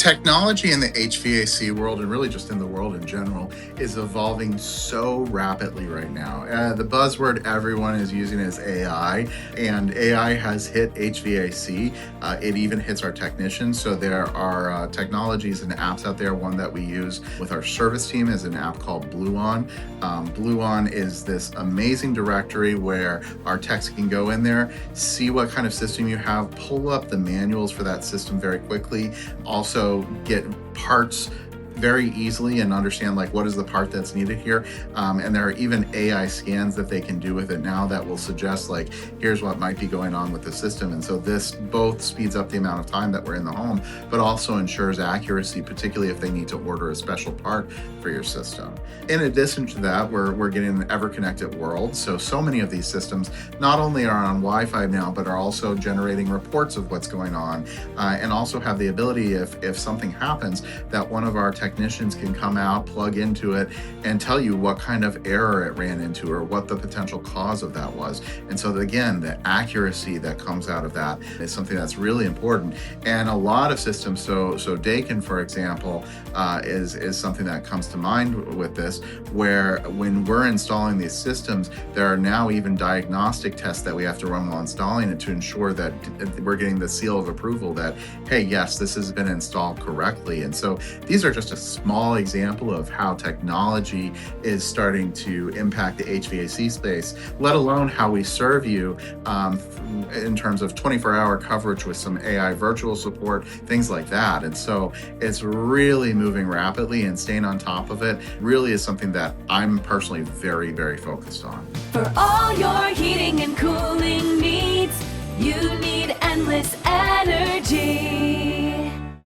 Technology in the HVAC world, and really just in the world in general, is evolving so rapidly right now. The buzzword everyone is using is AI, and AI has hit HVAC. It even hits our technicians. So there are technologies and apps out there. One that we use with our service team is an app called BlueOn. BlueOn is this amazing directory where our techs can go in there, see what kind of system you have, pull up the manuals for that system very quickly. Also get parts very easily and understand like what is the part that's needed here. And there are even AI scans that they can do with it now that will suggest like, here's what might be going on with the system. And so this both speeds up the amount of time that we're in the home, but also ensures accuracy, particularly if they need to order a special part for your system. In addition to that, we're getting an ever-connected world. So many of these systems not only are on Wi-Fi now, but are also generating reports of what's going on, and also have the ability, if something happens, that one of our technicians can come out, plug into it, and tell you what kind of error it ran into or what the potential cause of that was. And so again, the accuracy that comes out of that is something that's really important. And a lot of systems, so Daikin, for example, is something that comes to mind with this, where when we're installing these systems, there are now even diagnostic tests that we have to run while installing it to ensure that we're getting the seal of approval that, hey, yes, this has been installed correctly. And so these are just a small example of how technology is starting to impact the HVAC space, let alone how we serve you in terms of 24-hour coverage with some AI virtual support, things like that. And so it's really moving rapidly, and staying on top of it really is something that I'm personally very, very focused on. For all your heating and cooling needs, you need endless energy.